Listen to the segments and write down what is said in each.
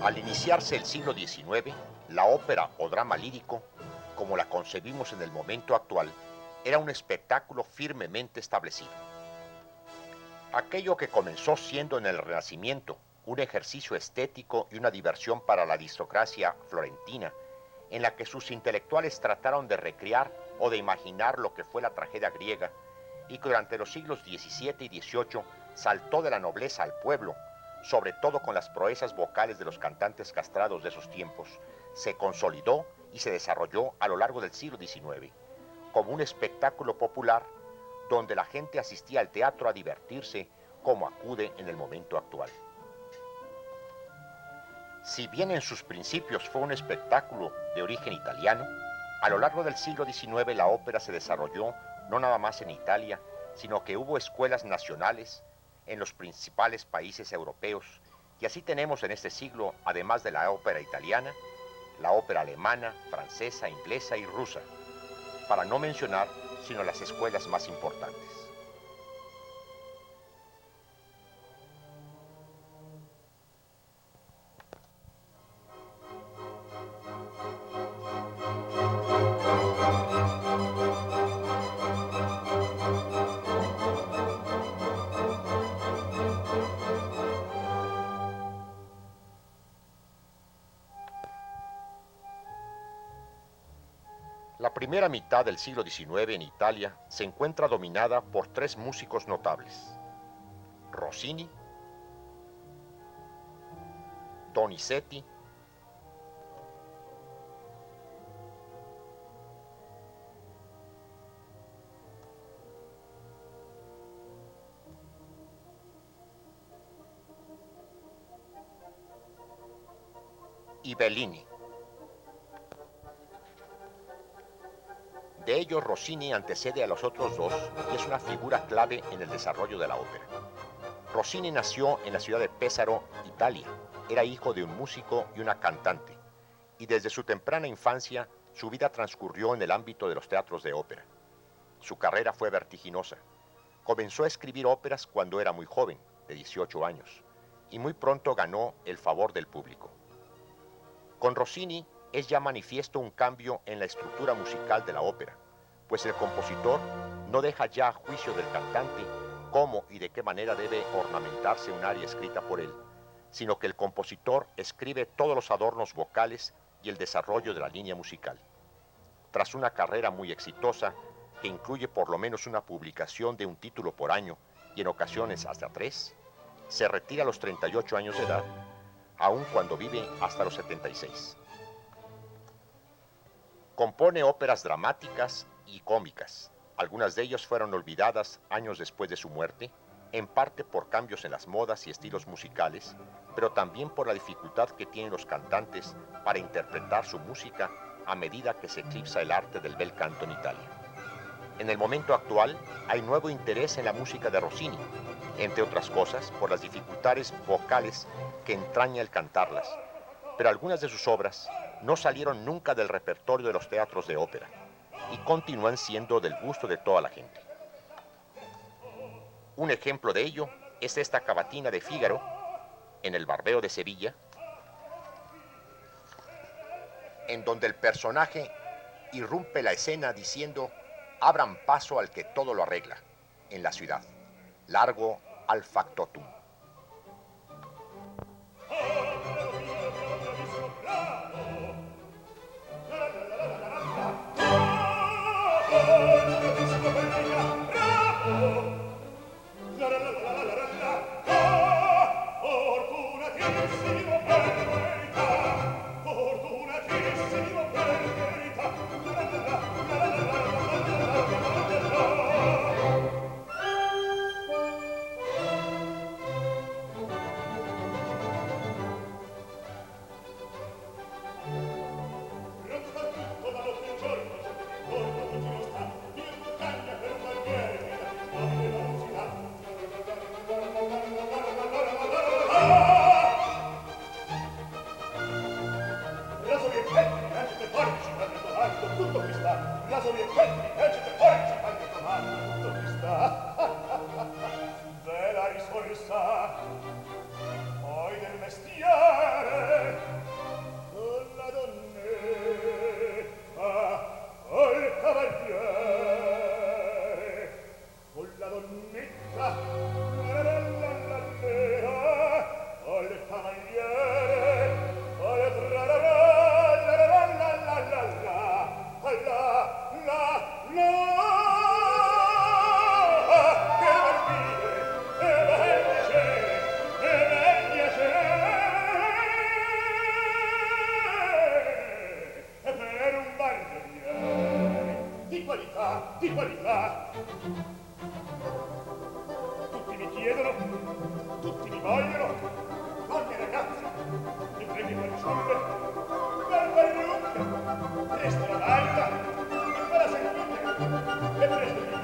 Al iniciarse el siglo XIX, la ópera o drama lírico, como la concebimos en el momento actual, era un espectáculo firmemente establecido. Aquello que comenzó siendo en el Renacimiento un ejercicio estético y una diversión para la aristocracia florentina, en la que sus intelectuales trataron de recrear o de imaginar lo que fue la tragedia griega, y que durante los siglos XVII y XVIII saltó de la nobleza al pueblo, sobre todo con las proezas vocales de los cantantes castrados de esos tiempos, se consolidó y se desarrolló a lo largo del siglo XIX, como un espectáculo popular donde la gente asistía al teatro a divertirse como acude en el momento actual. Si bien en sus principios fue un espectáculo de origen italiano, a lo largo del siglo XIX la ópera se desarrolló no nada más en Italia, sino que hubo escuelas nacionales en los principales países europeos, y así tenemos en este siglo, además de la ópera italiana, la ópera alemana, francesa, inglesa y rusa, para no mencionar sino las escuelas más importantes. La primera mitad del siglo XIX en Italia se encuentra dominada por tres músicos notables: Rossini, Donizetti y Bellini. De ellos, Rossini antecede a los otros dos y es una figura clave en el desarrollo de la ópera. Rossini nació en la ciudad de Pesaro, Italia. Era hijo de un músico y una cantante, y desde su temprana infancia su vida transcurrió en el ámbito de los teatros de ópera. Su carrera fue vertiginosa. Comenzó a escribir óperas cuando era muy joven, de 18 años, y muy pronto ganó el favor del público. Con Rossini es ya manifiesto un cambio en la estructura musical de la ópera, pues el compositor no deja ya a juicio del cantante cómo y de qué manera debe ornamentarse un aria escrita por él, sino que el compositor escribe todos los adornos vocales y el desarrollo de la línea musical. Tras una carrera muy exitosa, que incluye por lo menos una publicación de un título por año y en ocasiones hasta 3, se retira a los 38 años de edad, aun cuando vive hasta los 76. Compone óperas dramáticas y cómicas. Algunas de ellas fueron olvidadas años después de su muerte, en parte por cambios en las modas y estilos musicales, pero también por la dificultad que tienen los cantantes para interpretar su música a medida que se eclipsa el arte del bel canto en Italia. En el momento actual hay nuevo interés en la música de Rossini, entre otras cosas por las dificultades vocales que entraña el cantarlas, pero algunas de sus obras no salieron nunca del repertorio de los teatros de ópera y continúan siendo del gusto de toda la gente. Un ejemplo de ello es esta cavatina de Fígaro en el Barbero de Sevilla, en donde el personaje irrumpe la escena diciendo: abran paso al que todo lo arregla en la ciudad, largo al factotum. Di qualità. Tutti mi chiedono, tutti mi vogliono, donne e ragazze, mi prendi fanciulle, barbarucca, presto la baita, mi fa la sentite, e presto mi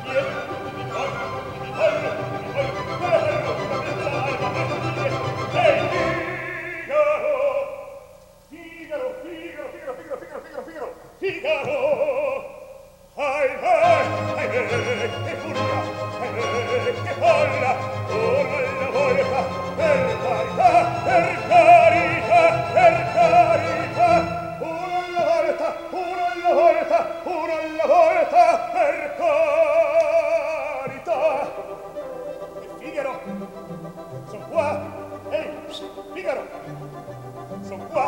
chiedono, mi vogliono, barbarucca, presto la baita, presto mi chiedono, ehi, Figaro, Figaro, Figaro, Figaro, Figaro, Figaro, Figaro, Figaro! Che furia, che folla, ora alla volta, per carità, per carità, per carità, ora alla volta, ora alla volta, ora alla volta, per carità. E Figaro, son qua, ehi, Figaro, son qua,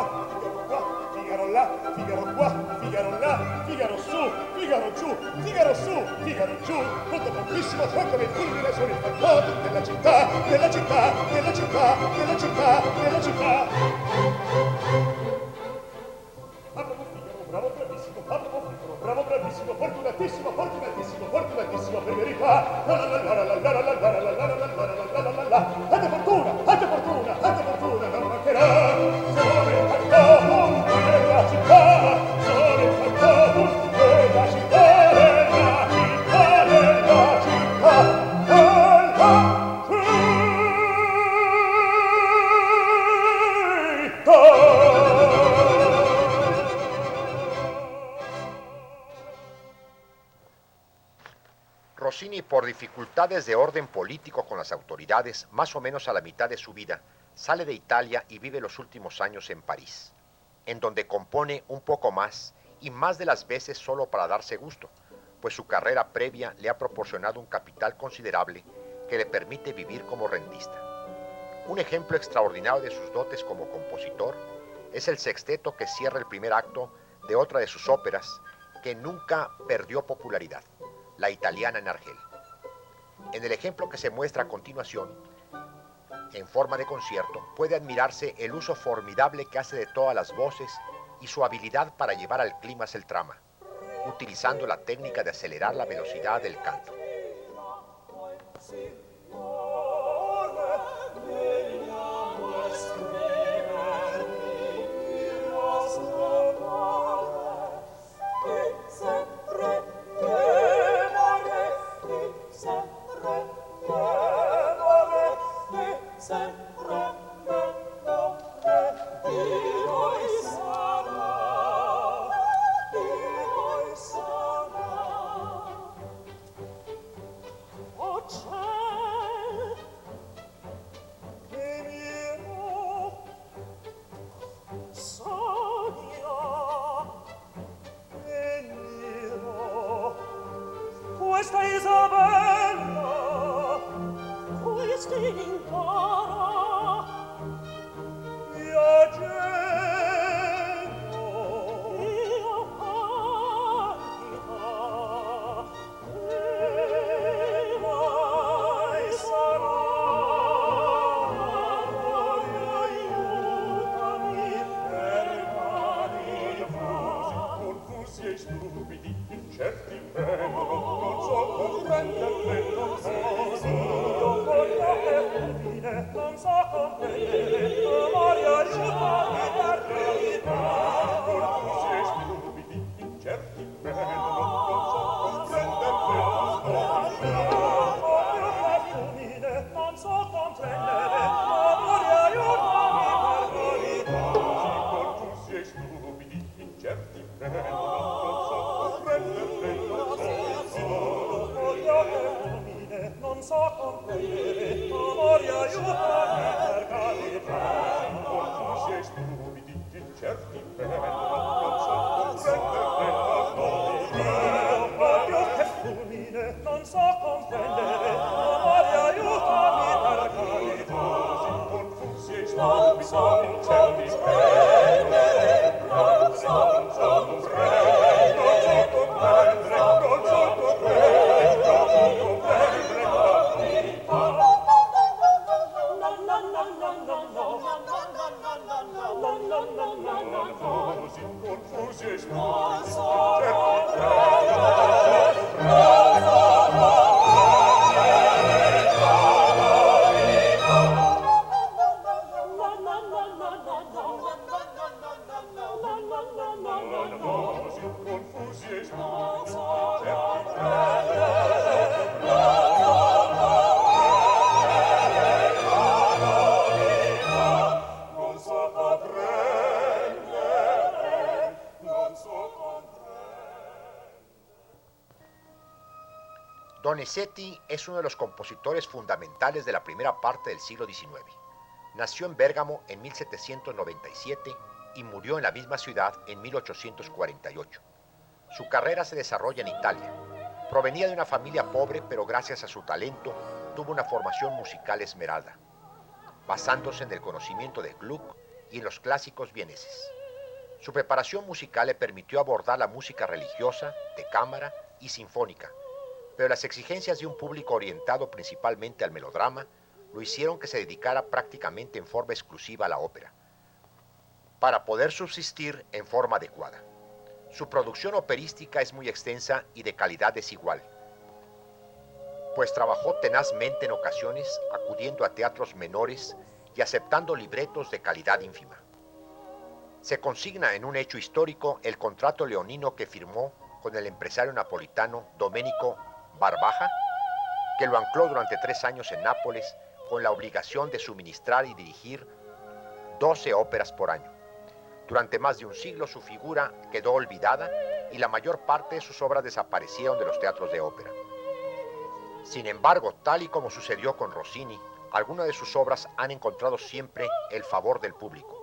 Figaro là, Figaro qua, Figaro là, Figaro su, Figaro giù, Figaro su, Figaro giù, tutto prontissimo, so come il fulmine sono il fantoto della città, della città, della città, della città, della città. Bravo Figaro, bravo bravissimo, bravo bravissimo, fortunatissimo, fortunatissimo, fortunatissimo, per verità. Tante fortuna, tante fortuna, tante fortuna, non mancherà. Sono il fantomo della città, sono il fantomo della città, della città, della città, Rossini, por dificultades de orden político con las autoridades, más o menos a la mitad de su vida, sale de Italia y vive los últimos años en París, en donde compone un poco más y más de las veces solo para darse gusto, pues su carrera previa le ha proporcionado un capital considerable que le permite vivir como rentista. Un ejemplo extraordinario de sus dotes como compositor es el sexteto que cierra el primer acto de otra de sus óperas que nunca perdió popularidad, La italiana en Argel. En el ejemplo que se muestra a continuación, en forma de concierto, puede admirarse el uso formidable que hace de todas las voces y su habilidad para llevar al clímax el trama, utilizando la técnica de acelerar la velocidad del canto. non so comprendere Donizetti es uno de los compositores fundamentales de la primera parte del siglo XIX. Nació en Bérgamo en 1797 y murió en la misma ciudad en 1848. Su carrera se desarrolla en Italia. Provenía de una familia pobre, pero gracias a su talento tuvo una formación musical esmerada, basándose en el conocimiento de Gluck y en los clásicos vieneses. Su preparación musical le permitió abordar la música religiosa, de cámara y sinfónica, pero las exigencias de un público orientado principalmente al melodrama lo hicieron que se dedicara prácticamente en forma exclusiva a la ópera, para poder subsistir en forma adecuada. Su producción operística es muy extensa y de calidad desigual, pues trabajó tenazmente en ocasiones acudiendo a teatros menores y aceptando libretos de calidad ínfima. Se consigna en un hecho histórico el contrato leonino que firmó con el empresario napolitano Domenico Barbaja, que lo ancló durante 3 años en Nápoles con la obligación de suministrar y dirigir 12 óperas por año. Durante más de un siglo su figura quedó olvidada y la mayor parte de sus obras desaparecieron de los teatros de ópera. Sin embargo, tal y como sucedió con Rossini, algunas de sus obras han encontrado siempre el favor del público,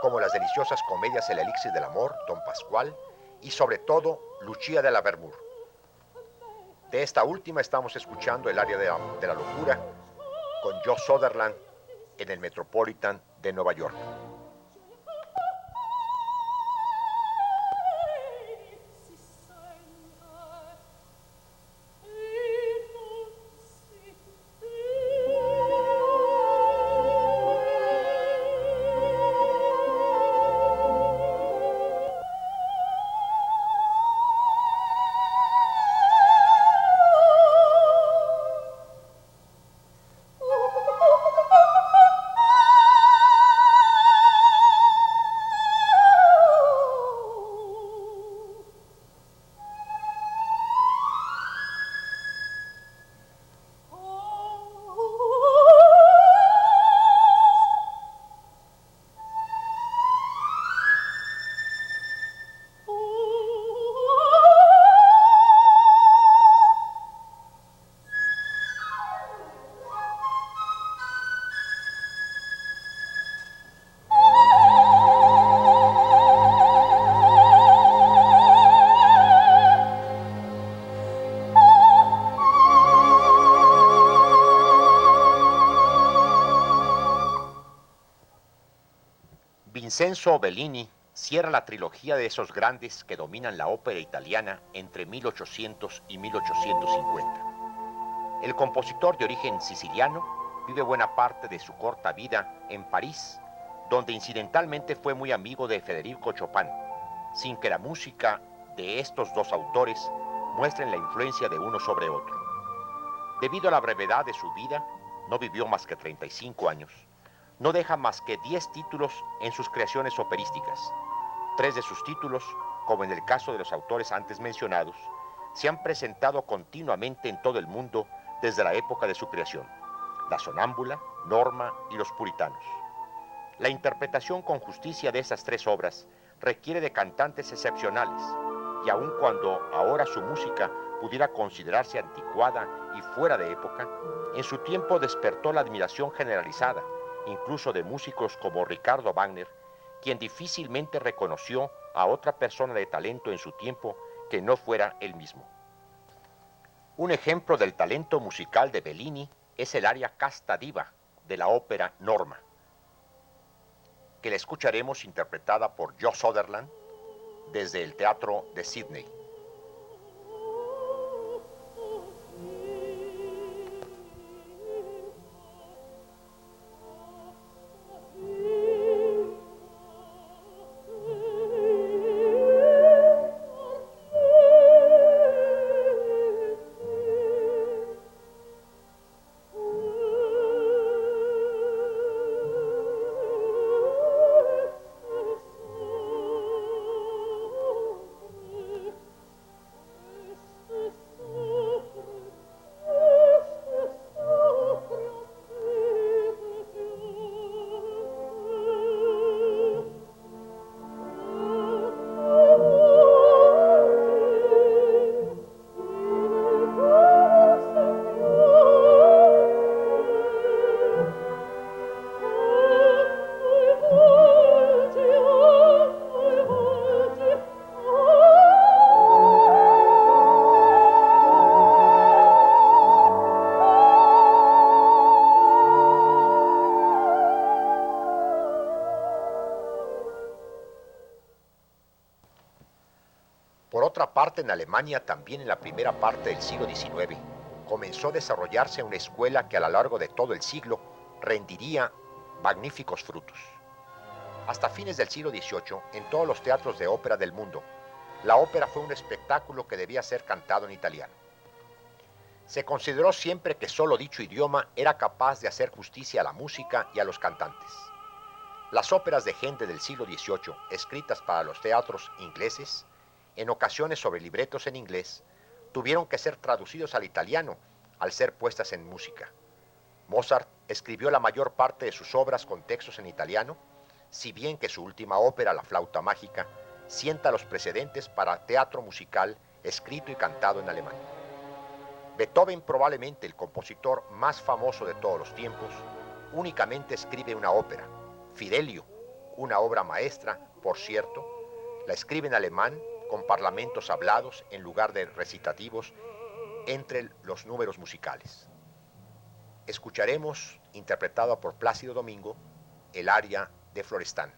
como las deliciosas comedias El elixir del amor, Don Pascual, y sobre todo Lucia de Lammermoor. De esta última estamos escuchando el aria de la locura con Joe Sutherland en el Metropolitan de Nueva York. Vincenzo Bellini cierra la trilogía de esos grandes que dominan la ópera italiana entre 1800 y 1850. El compositor de origen siciliano vive buena parte de su corta vida en París, donde incidentalmente fue muy amigo de Federico Chopin, sin que la música de estos dos autores muestren la influencia de uno sobre otro. Debido a la brevedad de su vida, no vivió más que 35 años. No deja más que 10 títulos en sus creaciones operísticas. 3 de sus títulos, como en el caso de los autores antes mencionados, se han presentado continuamente en todo el mundo desde la época de su creación: La Sonámbula, Norma y Los Puritanos. La interpretación con justicia de esas 3 obras requiere de cantantes excepcionales, y aun cuando ahora su música pudiera considerarse anticuada y fuera de época, en su tiempo despertó la admiración generalizada, incluso de músicos como Ricardo Wagner, quien difícilmente reconoció a otra persona de talento en su tiempo que no fuera él mismo. Un ejemplo del talento musical de Bellini es el aria Casta Diva de la ópera Norma, que la escucharemos interpretada por Joe Sutherland desde el Teatro de Sydney. parte en Alemania, también en la primera parte del siglo XIX, comenzó a desarrollarse una escuela que a lo largo de todo el siglo rendiría magníficos frutos. Hasta fines del siglo XVIII, en todos los teatros de ópera del mundo, la ópera fue un espectáculo que debía ser cantado en italiano. Se consideró siempre que solo dicho idioma era capaz de hacer justicia a la música y a los cantantes. Las óperas de Händel del siglo XVIII, escritas para los teatros ingleses, en ocasiones sobre libretos en inglés, tuvieron que ser traducidos al italiano al ser puestas en música. Mozart escribió la mayor parte de sus obras con textos en italiano, si bien que su última ópera, La flauta mágica, sienta los precedentes para teatro musical escrito y cantado en alemán. Beethoven, probablemente el compositor más famoso de todos los tiempos, únicamente escribe una ópera, Fidelio, una obra maestra, por cierto, la escribe en alemán con parlamentos hablados en lugar de recitativos entre los números musicales. Escucharemos, interpretado por Plácido Domingo, el aria de Florestan.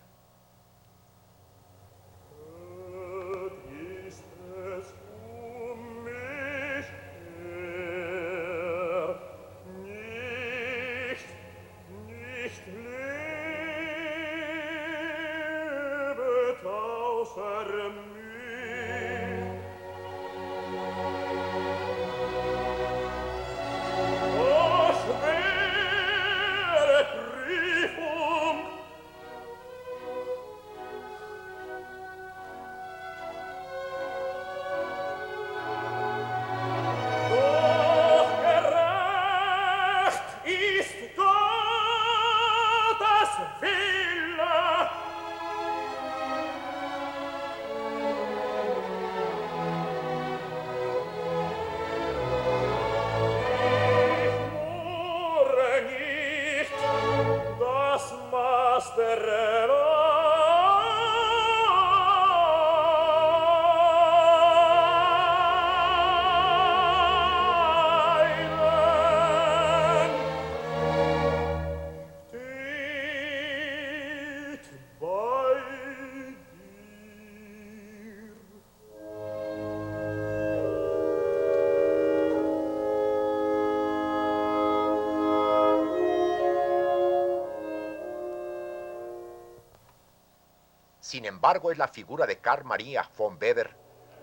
Sin embargo, es la figura de Carl Maria von Weber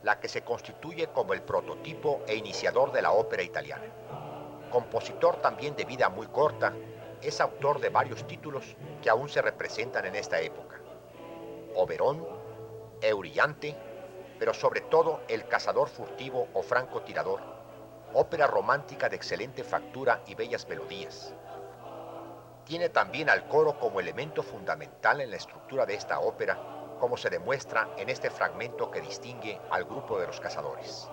la que se constituye como el prototipo e iniciador de la ópera italiana. Compositor también de vida muy corta, es autor de varios títulos que aún se representan en esta época. Oberón, Euryante, pero sobre todo El cazador furtivo o francotirador, ópera romántica de excelente factura y bellas melodías. Tiene también al coro como elemento fundamental en la estructura de esta ópera, como se demuestra en este fragmento que distingue al grupo de los cazadores.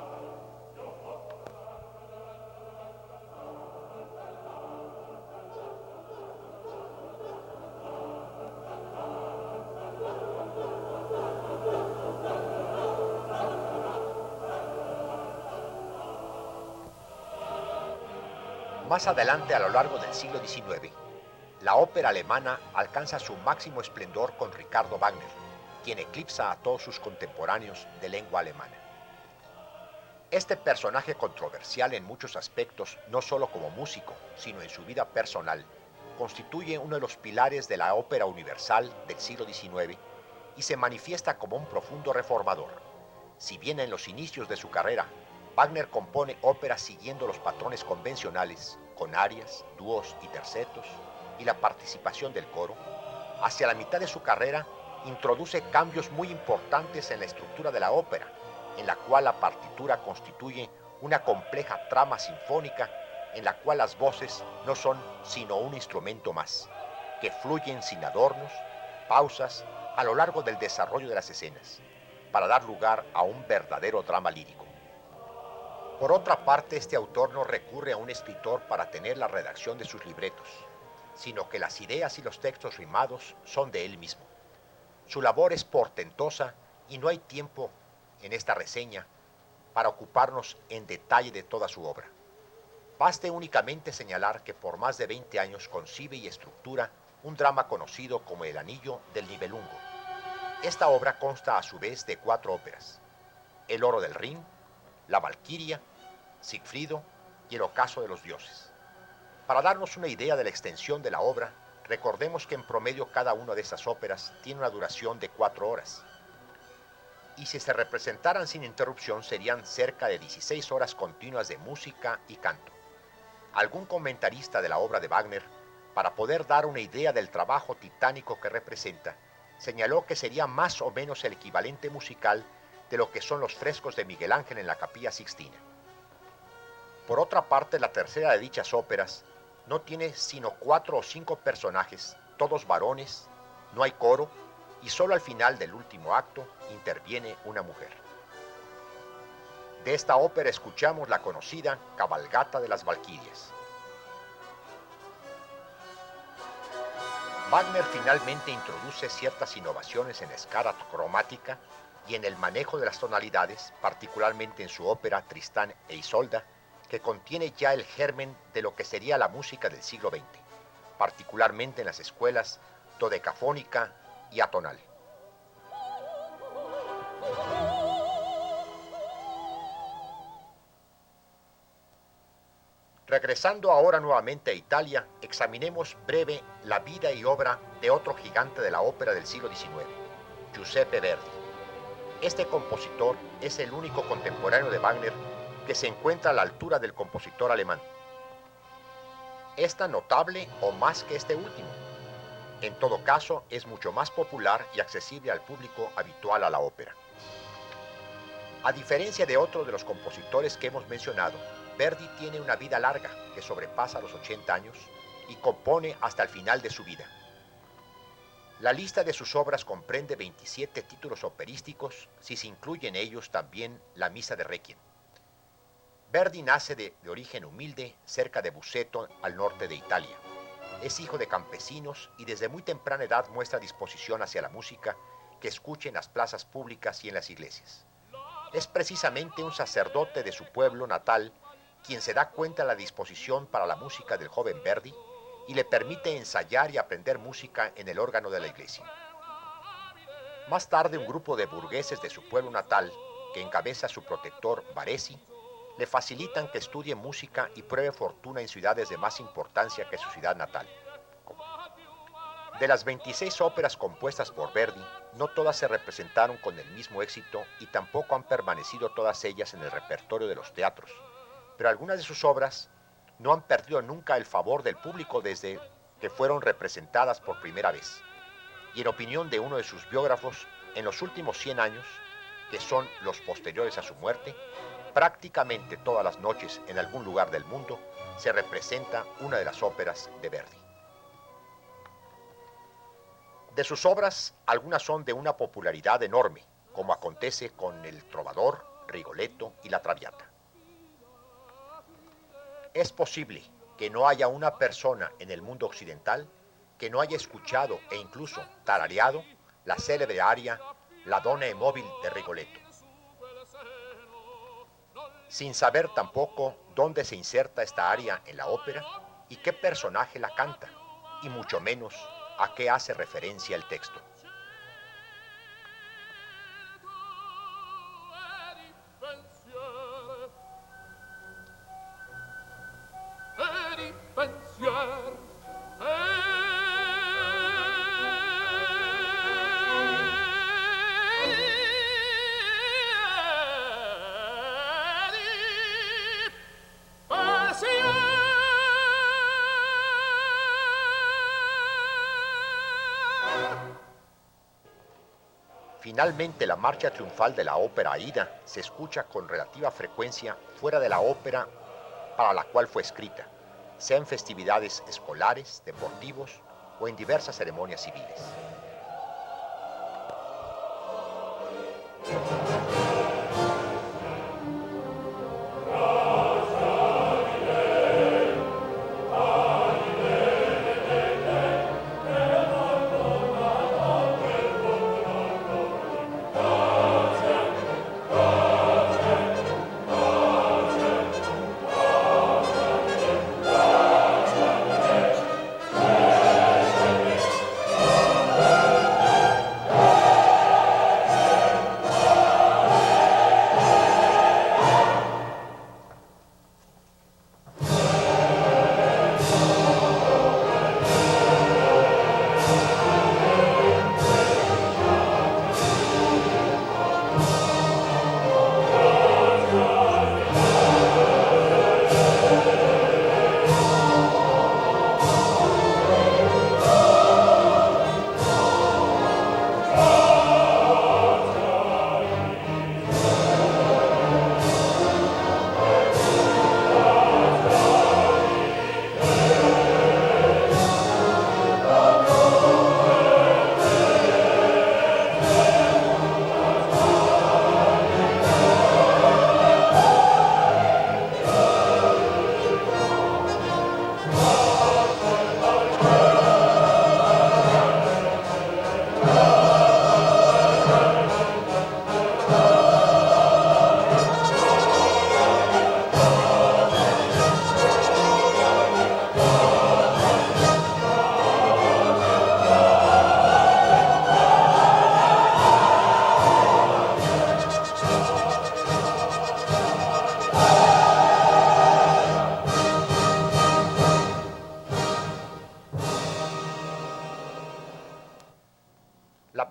Más adelante, a lo largo del siglo XIX, la ópera alemana alcanza su máximo esplendor con Ricardo Wagner, quien eclipsa a todos sus contemporáneos de lengua alemana. Este personaje controversial en muchos aspectos, no solo como músico, sino en su vida personal, constituye uno de los pilares de la ópera universal del siglo XIX y se manifiesta como un profundo reformador. Si bien en los inicios de su carrera, Wagner compone óperas siguiendo los patrones convencionales, con arias, dúos y tercetos, y la participación del coro, hacia la mitad de su carrera introduce cambios muy importantes en la estructura de la ópera, en la cual la partitura constituye una compleja trama sinfónica en la cual las voces no son sino un instrumento más, que fluyen sin adornos, pausas, a lo largo del desarrollo de las escenas, para dar lugar a un verdadero drama lírico. Por otra parte, este autor no recurre a un escritor para tener la redacción de sus libretos, sino que las ideas y los textos rimados son de él mismo. Su labor es portentosa y no hay tiempo en esta reseña para ocuparnos en detalle de toda su obra. Baste únicamente señalar que por más de 20 años concibe y estructura un drama conocido como El Anillo del Nibelungo. Esta obra consta a su vez de 4 óperas: El oro del Rin, La Valquiria, Sigfrido y El ocaso de los dioses. Para darnos una idea de la extensión de la obra, recordemos que en promedio cada una de estas óperas tiene una duración de 4 horas. Y si se representaran sin interrupción serían cerca de 16 horas continuas de música y canto. Algún comentarista de la obra de Wagner, para poder dar una idea del trabajo titánico que representa, señaló que sería más o menos el equivalente musical de lo que son los frescos de Miguel Ángel en la Capilla Sixtina. Por otra parte, la tercera de dichas óperas no tiene sino 4 o 5 personajes, todos varones, no hay coro, y solo al final del último acto interviene una mujer. De esta ópera escuchamos la conocida Cabalgata de las Valquirias. Wagner finalmente introduce ciertas innovaciones en la escala cromática y en el manejo de las tonalidades, particularmente en su ópera Tristán e Isolda, que contiene ya el germen de lo que sería la música del siglo XX, particularmente en las escuelas dodecafónica y atonal. Regresando ahora nuevamente a Italia, examinemos breve la vida y obra de otro gigante de la ópera del siglo XIX, Giuseppe Verdi. Este compositor es el único contemporáneo de Wagner que se encuentra a la altura del compositor alemán. ¿Es tan notable o más que este último? En todo caso, es mucho más popular y accesible al público habitual a la ópera. A diferencia de otros de los compositores que hemos mencionado, Verdi tiene una vida larga que sobrepasa los 80 años y compone hasta el final de su vida. La lista de sus obras comprende 27 títulos operísticos, si se incluyen en ellos también la Misa de Requiem. Verdi nace de origen humilde cerca de Busseto, al norte de Italia. Es hijo de campesinos y desde muy temprana edad muestra disposición hacia la música que escucha en las plazas públicas y en las iglesias. Es precisamente un sacerdote de su pueblo natal quien se da cuenta de la disposición para la música del joven Verdi y le permite ensayar y aprender música en el órgano de la iglesia. Más tarde, un grupo de burgueses de su pueblo natal, que encabeza su protector Baresi, le facilitan que estudie música y pruebe fortuna en ciudades de más importancia que su ciudad natal. De las 26 óperas compuestas por Verdi, no todas se representaron con el mismo éxito y tampoco han permanecido todas ellas en el repertorio de los teatros, pero algunas de sus obras no han perdido nunca el favor del público desde que fueron representadas por primera vez. Y en opinión de uno de sus biógrafos, en los últimos 100 años, que son los posteriores a su muerte, prácticamente todas las noches en algún lugar del mundo se representa una de las óperas de Verdi. De sus obras, algunas son de una popularidad enorme, como acontece con El Trovador, Rigoletto y La Traviata. Es posible que no haya una persona en el mundo occidental que no haya escuchado e incluso tarareado la célebre aria La Donna è mobile de Rigoletto, sin saber tampoco dónde se inserta esta aria en la ópera y qué personaje la canta, y mucho menos a qué hace referencia el texto. Finalmente, la marcha triunfal de la ópera Aida se escucha con relativa frecuencia fuera de la ópera para la cual fue escrita, sea en festividades escolares, deportivos o en diversas ceremonias civiles.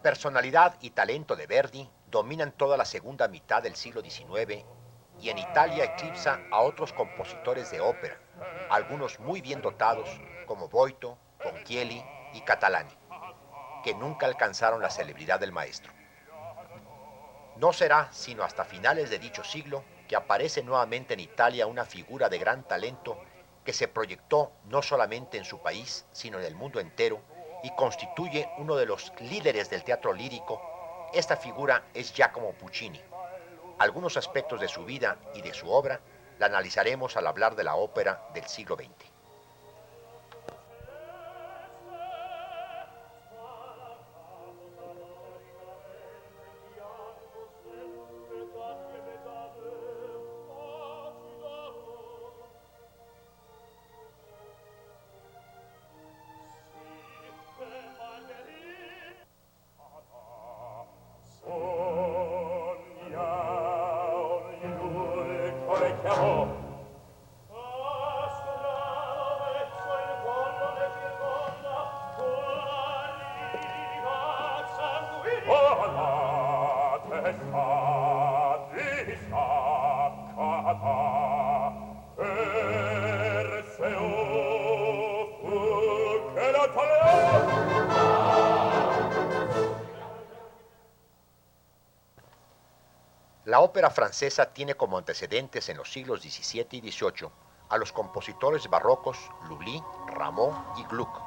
personalidad y talento de Verdi dominan toda la segunda mitad del siglo XIX y en Italia eclipsa a otros compositores de ópera, algunos muy bien dotados como Boito, Ponchielli y Catalani, que nunca alcanzaron la celebridad del maestro. No será sino hasta finales de dicho siglo que aparece nuevamente en Italia una figura de gran talento que se proyectó no solamente en su país, sino en el mundo entero, y constituye uno de los líderes del teatro lírico. Esta figura es Giacomo Puccini. Algunos aspectos de su vida y de su obra la analizaremos al hablar de la ópera del siglo XX. La ópera francesa tiene como antecedentes en los siglos XVII y XVIII a los compositores barrocos Lully, Rameau y Gluck,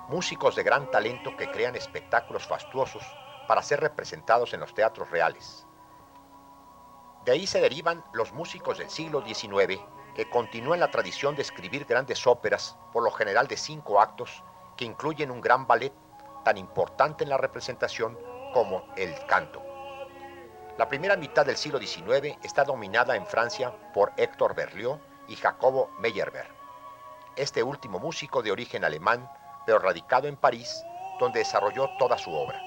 músicos de gran talento que crean espectáculos fastuosos para ser representados en los teatros reales. De ahí se derivan los músicos del siglo XIX que continúan la tradición de escribir grandes óperas, por lo general de 5 actos, que incluyen un gran ballet tan importante en la representación como el canto. La primera mitad del siglo XIX está dominada en Francia por Hector Berlioz y Jacobo Meyerbeer. Este último músico de origen alemán, pero radicado en París, donde desarrolló toda su obra.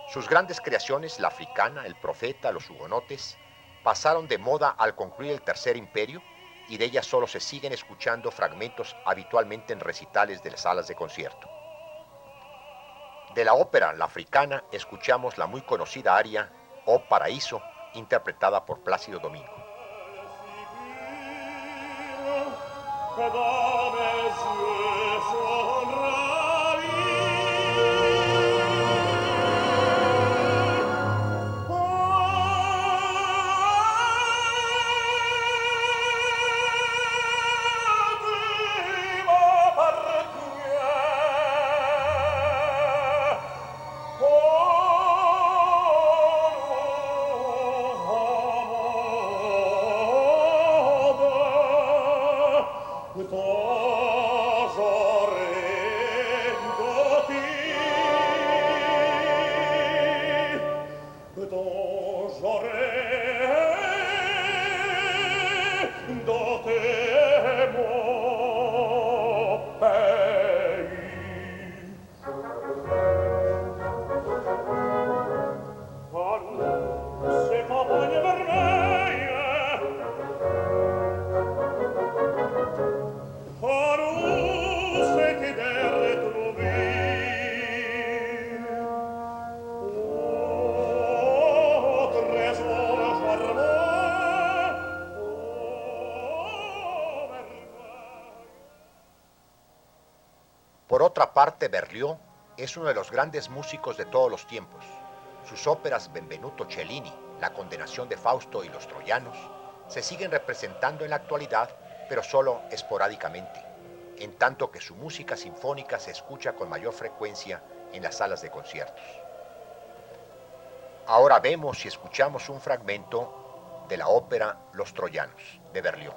Sus grandes creaciones, La Africana, El Profeta, Los Hugonotes, pasaron de moda al concluir el Tercer Imperio y de ellas solo se siguen escuchando fragmentos habitualmente en recitales de las salas de concierto. De la ópera La Africana escuchamos la muy conocida aria O Paraíso, interpretada por Plácido Domingo. Por otra parte, Berlioz es uno de los grandes músicos de todos los tiempos. Sus óperas Benvenuto Cellini, La Condenación de Fausto y Los Troyanos se siguen representando en la actualidad, pero solo esporádicamente, en tanto que su música sinfónica se escucha con mayor frecuencia en las salas de conciertos. Ahora vemos y escuchamos un fragmento de la ópera Los Troyanos, de Berlioz.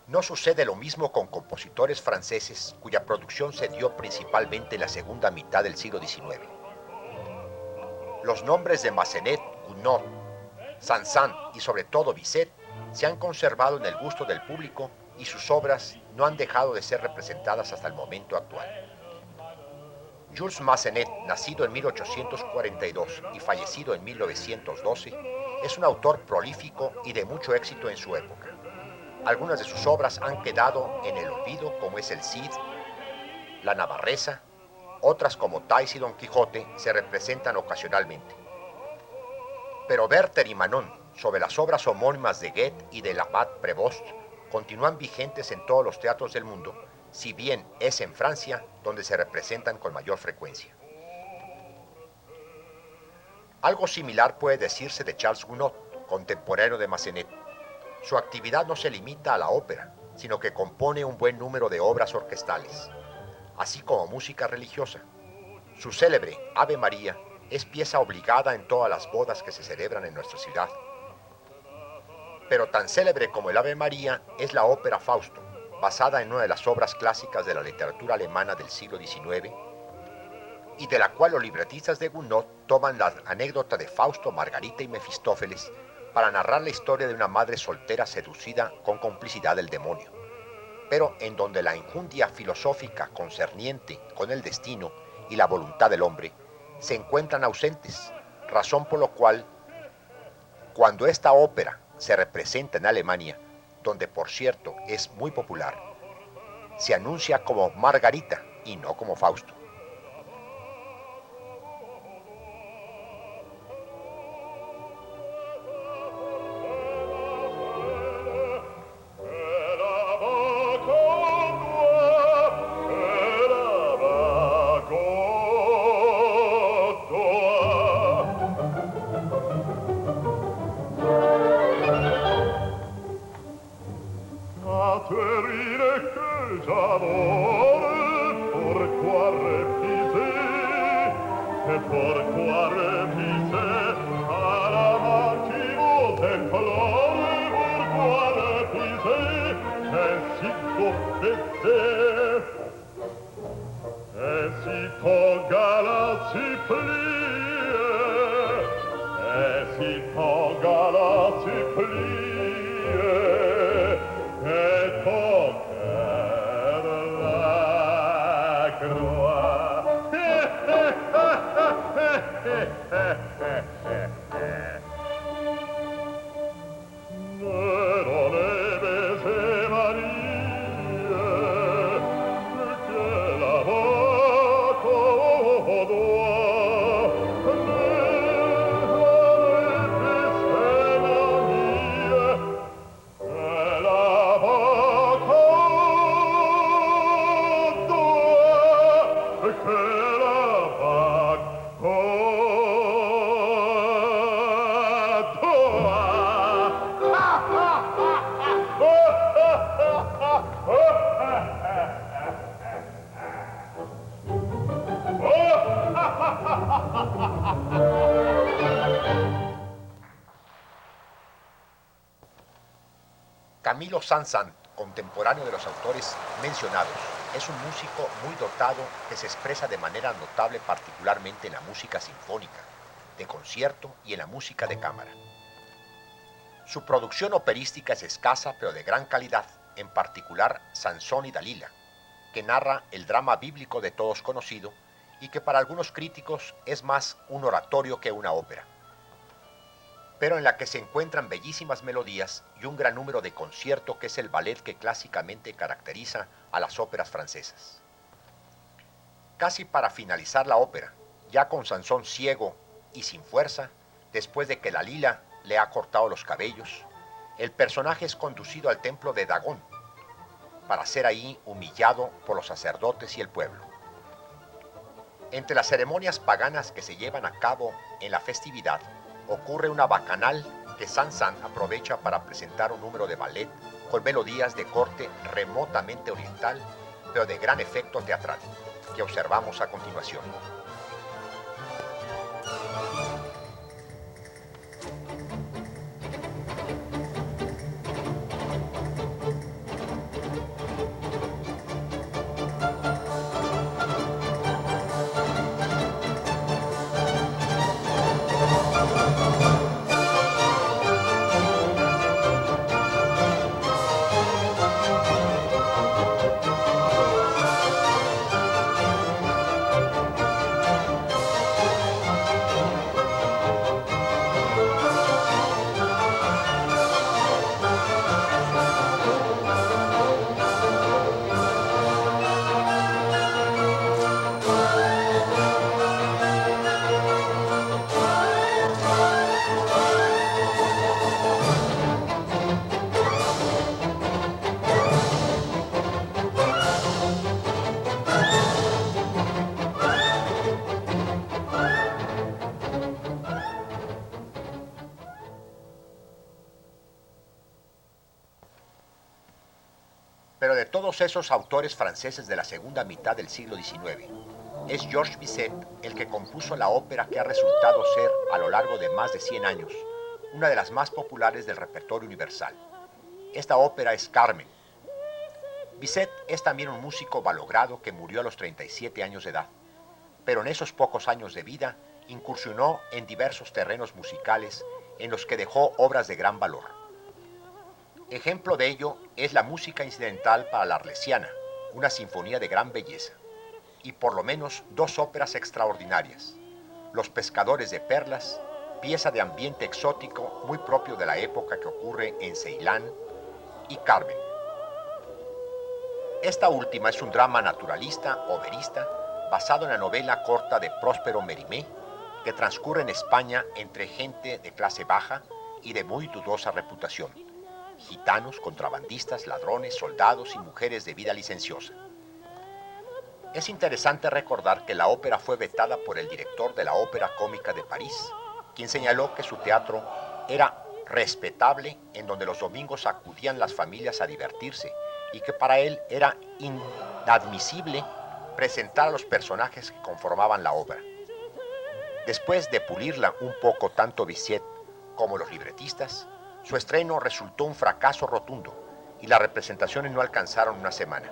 No sucede lo mismo con compositores franceses cuya producción se dio principalmente en la segunda mitad del siglo XIX. Los nombres de Massenet, Gounod, Saint-Saëns y sobre todo Bizet se han conservado en el gusto del público y sus obras no han dejado de ser representadas hasta el momento actual. Jules Massenet, nacido en 1842 y fallecido en 1912, es un autor prolífico y de mucho éxito en su época. Algunas de sus obras han quedado en el olvido, como es el Cid, la Navarresa. Otras, como Thais y Don Quijote, se representan ocasionalmente. Pero Werther y Manon, sobre las obras homónimas de Goethe y de L'Abad-Prévost, continúan vigentes en todos los teatros del mundo, si bien es en Francia donde se representan con mayor frecuencia. Algo similar puede decirse de Charles Gounod, contemporáneo de Massenet. Su actividad no se limita a la ópera, sino que compone un buen número de obras orquestales, así como música religiosa. Su célebre Ave María es pieza obligada en todas las bodas que se celebran en nuestra ciudad. Pero tan célebre como el Ave María es la ópera Fausto, basada en una de las obras clásicas de la literatura alemana del siglo XIX, y de la cual los libretistas de Gounod toman la anécdota de Fausto, Margarita y Mefistófeles para narrar la historia de una madre soltera seducida con complicidad del demonio, pero en donde la enjundia filosófica concerniente con el destino y la voluntad del hombre se encuentran ausentes, razón por lo cual, cuando esta ópera se representa en Alemania, donde por cierto es muy popular, se anuncia como Margarita y no como Fausto. Camilo Saint-Saëns, contemporáneo de los autores mencionados, es un músico muy dotado que se expresa de manera notable particularmente en la música sinfónica, de concierto y en la música de cámara. Su producción operística es escasa pero de gran calidad, en particular Sansón y Dalila, que narra el drama bíblico de todos conocido y que para algunos críticos es más un oratorio que una ópera, pero en la que se encuentran bellísimas melodías y un gran número de concierto, que es el ballet que clásicamente caracteriza a las óperas francesas. Casi para finalizar la ópera, ya con Sansón ciego y sin fuerza, después de que Dalila le ha cortado los cabellos, el personaje es conducido al templo de Dagón, para ser ahí humillado por los sacerdotes y el pueblo. Entre las ceremonias paganas que se llevan a cabo en la festividad, ocurre una bacanal que Saint-Saëns aprovecha para presentar un número de ballet con melodías de corte remotamente oriental, pero de gran efecto teatral, que observamos a continuación. Pero de todos esos autores franceses de la segunda mitad del siglo XIX, es Georges Bizet el que compuso la ópera que ha resultado ser, a lo largo de más de 100 años, una de las más populares del repertorio universal. Esta ópera es Carmen. Bizet es también un músico malogrado que murió a los 37 años de edad, pero en esos pocos años de vida incursionó en diversos terrenos musicales en los que dejó obras de gran valor. Ejemplo de ello es la música incidental para la Arlesiana, una sinfonía de gran belleza, y por lo menos dos óperas extraordinarias: Los pescadores de perlas, pieza de ambiente exótico muy propio de la época que ocurre en Ceilán, y Carmen. Esta última es un drama naturalista o verista basado en la novela corta de Próspero Mérimée, que transcurre en España entre gente de clase baja y de muy dudosa reputación: gitanos, contrabandistas, ladrones, soldados y mujeres de vida licenciosa. Es interesante recordar que la ópera fue vetada por el director de la Ópera Cómica de París, quien señaló que su teatro era respetable, en donde los domingos acudían las familias a divertirse, y que para él era inadmisible presentar a los personajes que conformaban la obra. Después de pulirla un poco tanto Bizet como los libretistas, su estreno resultó un fracaso rotundo y las representaciones no alcanzaron una semana.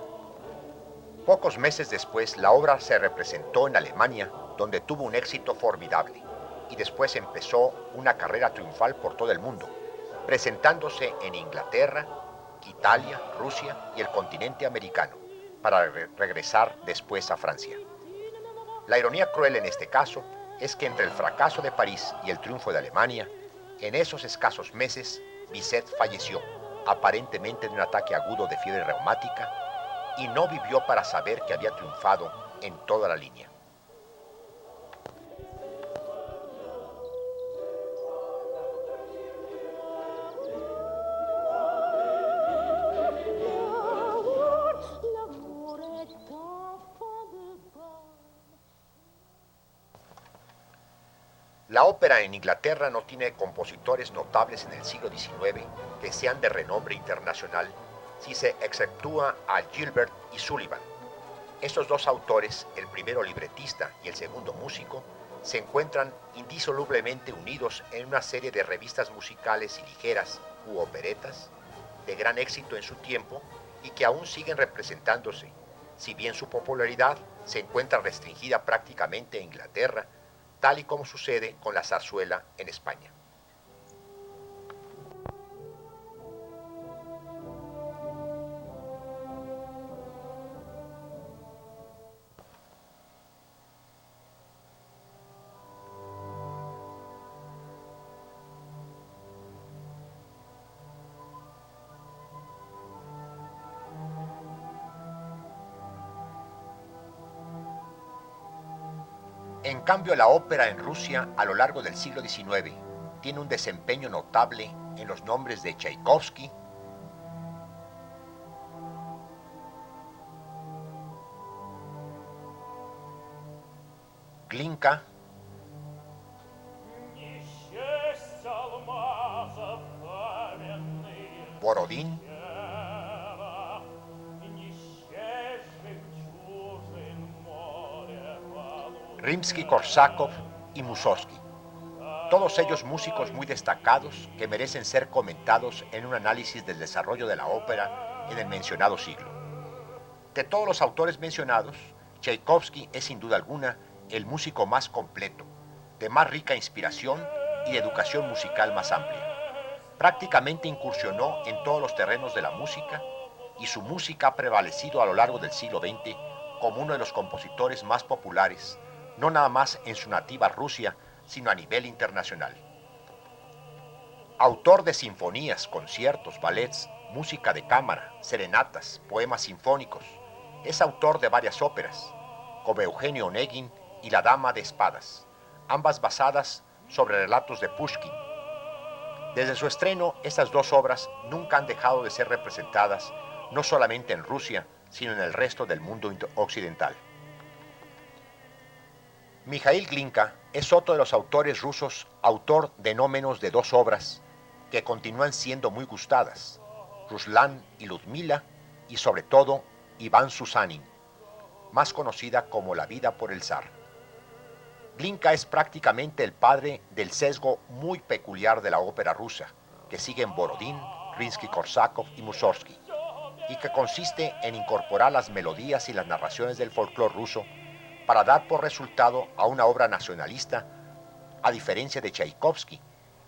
Pocos meses después, la obra se representó en Alemania, donde tuvo un éxito formidable, y después empezó una carrera triunfal por todo el mundo, presentándose en Inglaterra, Italia, Rusia y el continente americano, para regresar después a Francia. La ironía cruel en este caso es que entre el fracaso de París y el triunfo de Alemania, en esos escasos meses, Bizet falleció, aparentemente de un ataque agudo de fiebre reumática, y no vivió para saber que había triunfado en toda la línea. La ópera en Inglaterra no tiene compositores notables en el siglo XIX que sean de renombre internacional, si se exceptúa a Gilbert y Sullivan. Estos dos autores, el primero libretista y el segundo músico, se encuentran indisolublemente unidos en una serie de revistas musicales y ligeras u operetas de gran éxito en su tiempo y que aún siguen representándose, si bien su popularidad se encuentra restringida prácticamente a Inglaterra, tal y como sucede con la zarzuela en España. En cambio, la ópera en Rusia a lo largo del siglo XIX tiene un desempeño notable en los nombres de Tchaikovsky, Glinka, Borodín, Rimsky-Korsakov y Mussorgsky. Todos ellos músicos muy destacados que merecen ser comentados en un análisis del desarrollo de la ópera en el mencionado siglo. De todos los autores mencionados, Tchaikovsky es sin duda alguna el músico más completo, de más rica inspiración y de educación musical más amplia. Prácticamente incursionó en todos los terrenos de la música y su música ha prevalecido a lo largo del siglo XX como uno de los compositores más populares, no nada más en su nativa Rusia, sino a nivel internacional. Autor de sinfonías, conciertos, ballets, música de cámara, serenatas, poemas sinfónicos, es autor de varias óperas, como Eugenio Onegin y La Dama de Espadas, ambas basadas sobre relatos de Pushkin. Desde su estreno, estas dos obras nunca han dejado de ser representadas, no solamente en Rusia, sino en el resto del mundo occidental. Mikhail Glinka es otro de los autores rusos, autor de no menos de dos obras que continúan siendo muy gustadas, Ruslan y Ludmila y sobre todo Iván Susanin, más conocida como La vida por el zar. Glinka es prácticamente el padre del sesgo muy peculiar de la ópera rusa, que siguen Borodín, Rimsky-Korsakov y Mussorgsky, y que consiste en incorporar las melodías y las narraciones del folclore ruso para dar por resultado a una obra nacionalista, a diferencia de Tchaikovsky,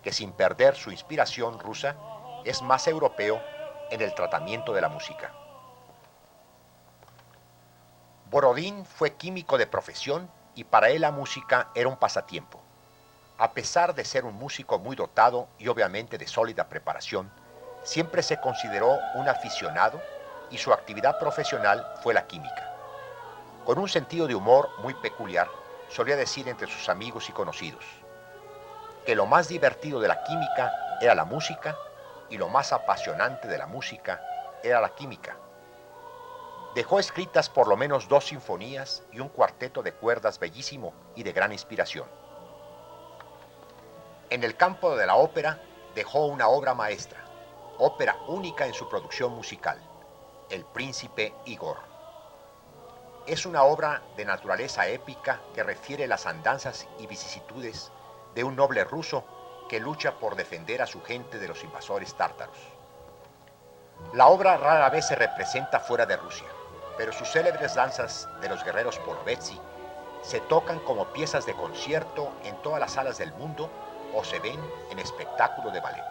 que sin perder su inspiración rusa, es más europeo en el tratamiento de la música. Borodín fue químico de profesión y para él la música era un pasatiempo. A pesar de ser un músico muy dotado y obviamente de sólida preparación, siempre se consideró un aficionado y su actividad profesional fue la química. Con un sentido de humor muy peculiar, solía decir entre sus amigos y conocidos que lo más divertido de la química era la música y lo más apasionante de la música era la química. Dejó escritas por lo menos 2 sinfonías y un cuarteto de cuerdas bellísimo y de gran inspiración. En el campo de la ópera dejó una obra maestra, ópera única en su producción musical, El Príncipe Igor. Es una obra de naturaleza épica que refiere las andanzas y vicisitudes de un noble ruso que lucha por defender a su gente de los invasores tártaros. La obra rara vez se representa fuera de Rusia, pero sus célebres danzas de los guerreros Polovetsy se tocan como piezas de concierto en todas las salas del mundo o se ven en espectáculo de ballet.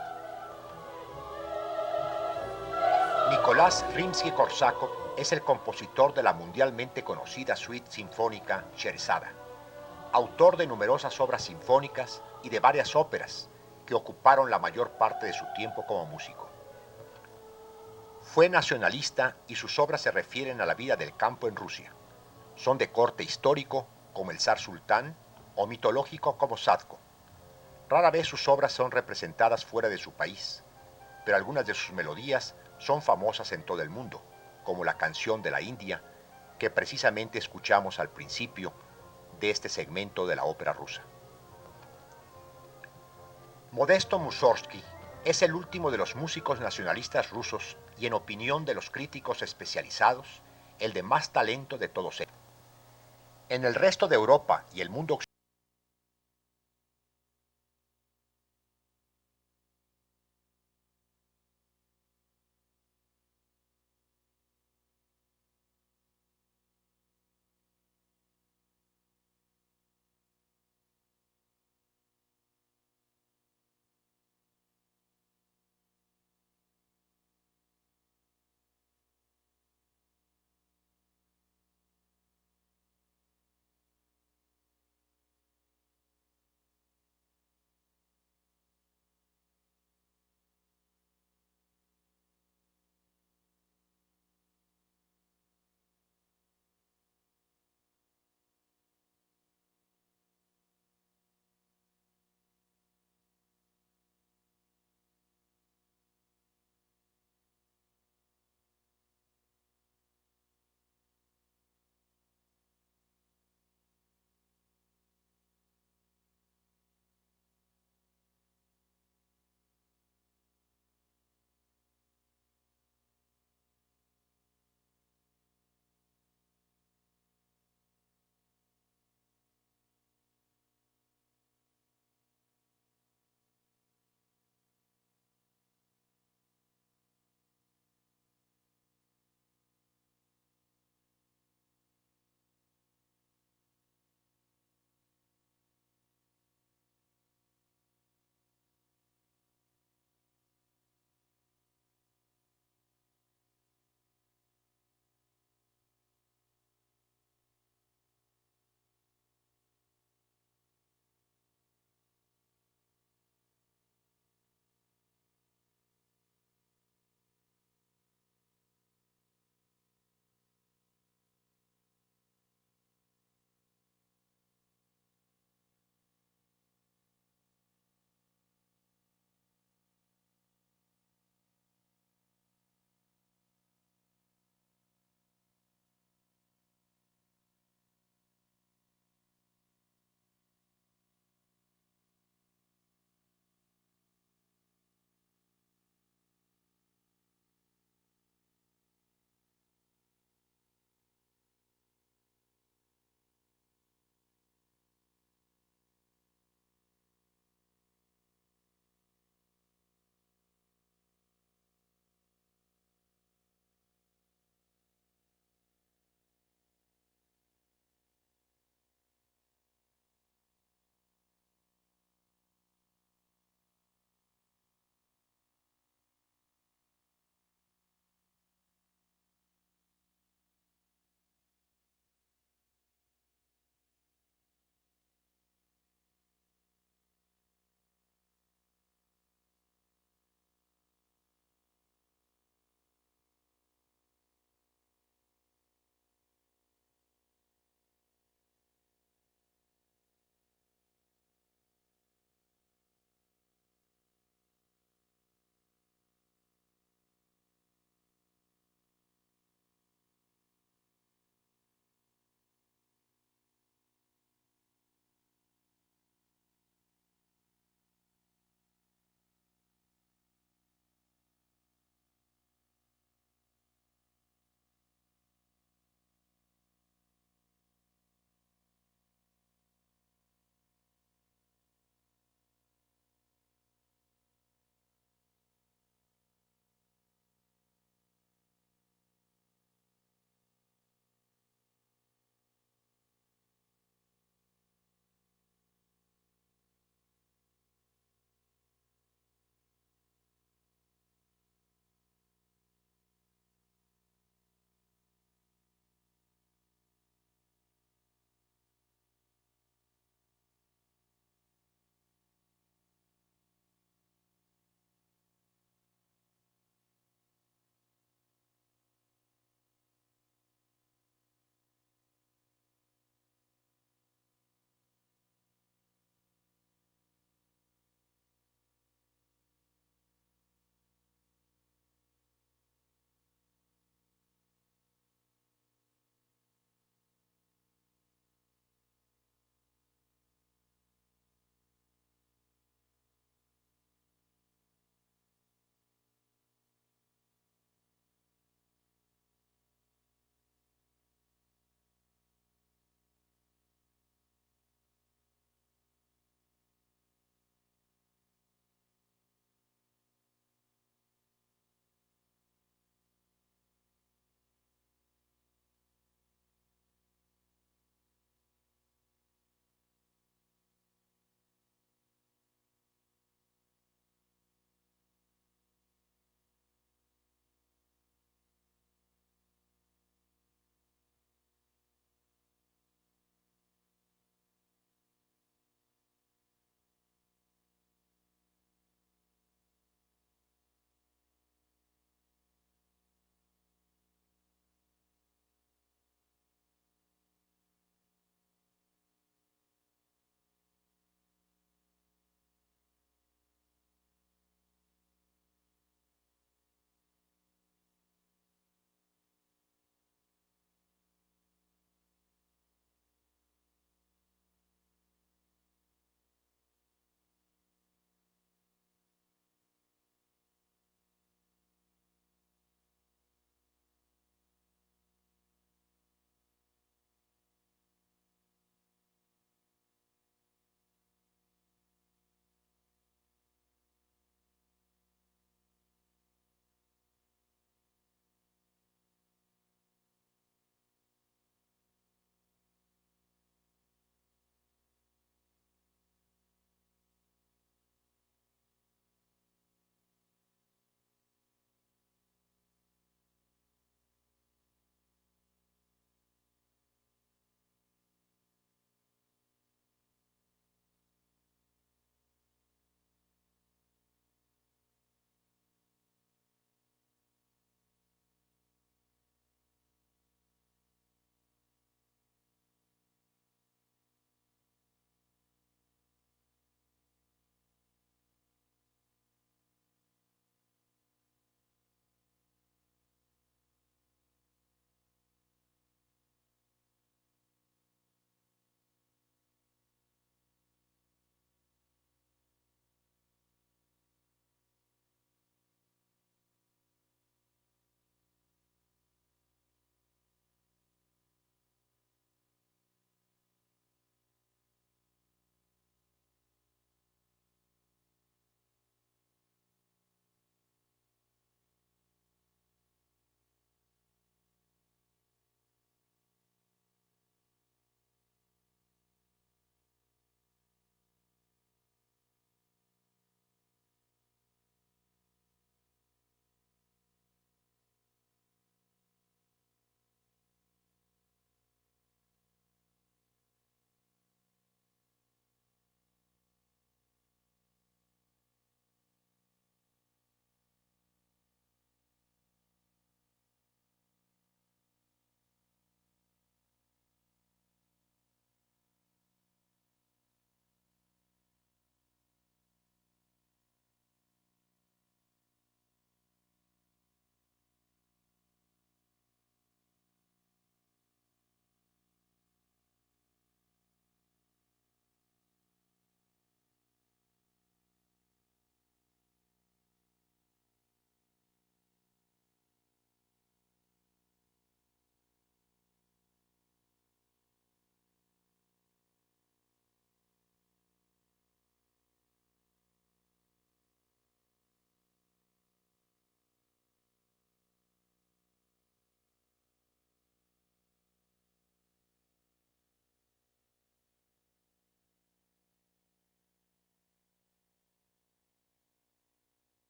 Nicolás Rimsky-Korsakov es el compositor de la mundialmente conocida suite sinfónica Sherzada, autor de numerosas obras sinfónicas y de varias óperas que ocuparon la mayor parte de su tiempo como músico. Fue nacionalista y sus obras se refieren a la vida del campo en Rusia. Son de corte histórico, como el zar sultán, o mitológico como Sadko. Rara vez sus obras son representadas fuera de su país, pero algunas de sus melodías son famosas en todo el mundo, como la canción de la India, que precisamente escuchamos al principio de este segmento de la ópera rusa. Modesto Mussorgsky es el último de los músicos nacionalistas rusos y en opinión de los críticos especializados, el de más talento de todos ellos. En el resto de Europa y el mundo occidental,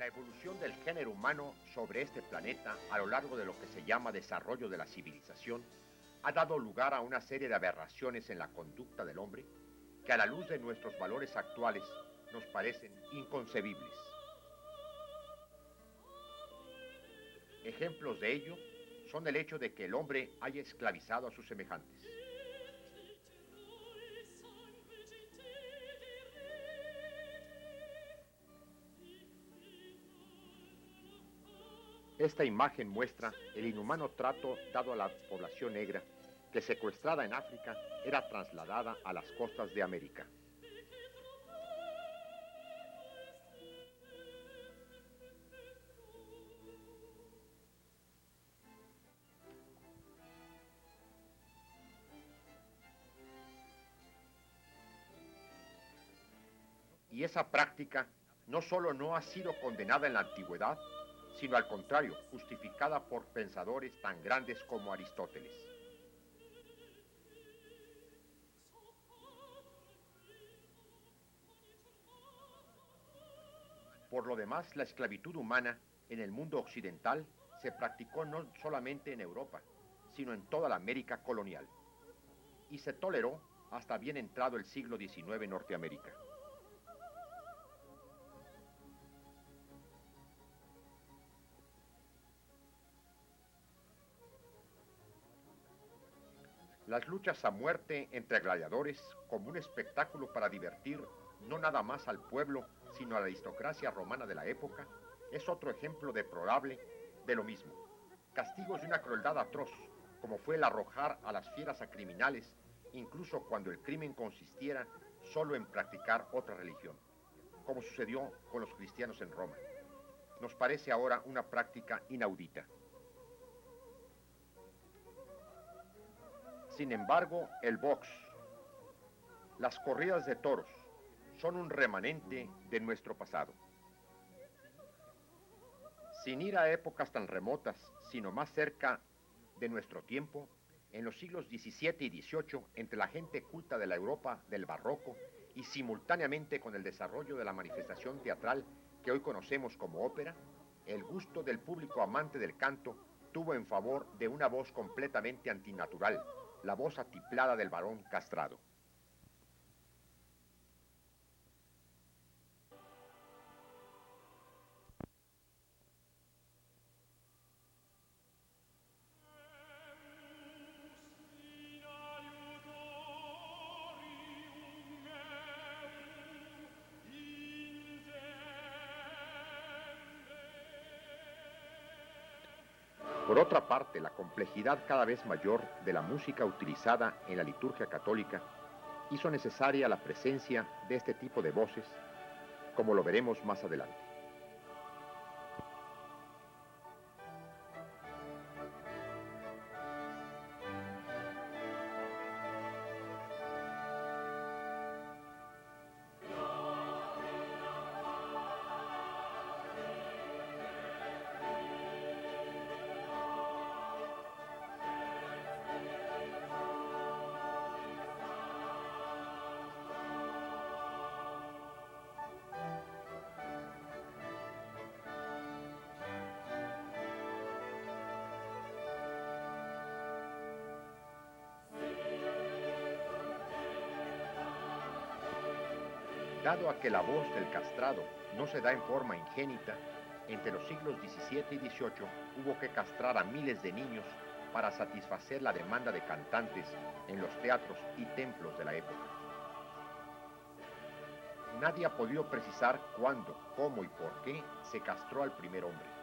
evolución del género humano sobre este planeta a lo largo de lo que se llama desarrollo de la civilización ha dado lugar a una serie de aberraciones en la conducta del hombre que a la luz de nuestros valores actuales nos parecen inconcebibles. Ejemplos de ello son el hecho de que el hombre haya esclavizado a sus semejantes. Esta imagen muestra el inhumano trato dado a la población negra que, secuestrada en África, era trasladada a las costas de América. Y esa práctica no solo no ha sido condenada en la antigüedad, sino al contrario, justificada por pensadores tan grandes como Aristóteles. Por lo demás, la esclavitud humana en el mundo occidental se practicó no solamente en Europa, sino en toda la América colonial, y se toleró hasta bien entrado el siglo XIX en Norteamérica. Las luchas a muerte entre gladiadores, como un espectáculo para divertir no nada más al pueblo, sino a la aristocracia romana de la época, es otro ejemplo deplorable de lo mismo. Castigos de una crueldad atroz, como fue el arrojar a las fieras a criminales, incluso cuando el crimen consistiera solo en practicar otra religión, como sucedió con los cristianos en Roma. Nos parece ahora una práctica inaudita. Sin embargo, el box, las corridas de toros, son un remanente de nuestro pasado. Sin ir a épocas tan remotas, sino más cerca de nuestro tiempo, en los siglos XVII y XVIII, entre la gente culta de la Europa del Barroco y simultáneamente con el desarrollo de la manifestación teatral que hoy conocemos como ópera, el gusto del público amante del canto tuvo en favor de una voz completamente antinatural, la voz atiplada del varón castrado. Por otra parte, la complejidad cada vez mayor de la música utilizada en la liturgia católica hizo necesaria la presencia de este tipo de voces, como lo veremos más adelante. Dado a que la voz del castrado no se da en forma ingénita, entre los siglos XVII y XVIII hubo que castrar a miles de niños para satisfacer la demanda de cantantes en los teatros y templos de la época. Nadie ha podido precisar cuándo, cómo y por qué se castró al primer hombre.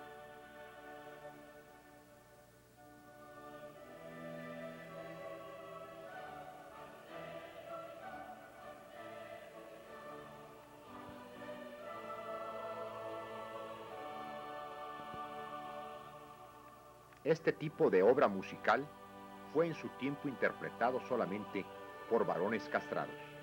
Este tipo de obra musical fue en su tiempo interpretado solamente por varones castrados.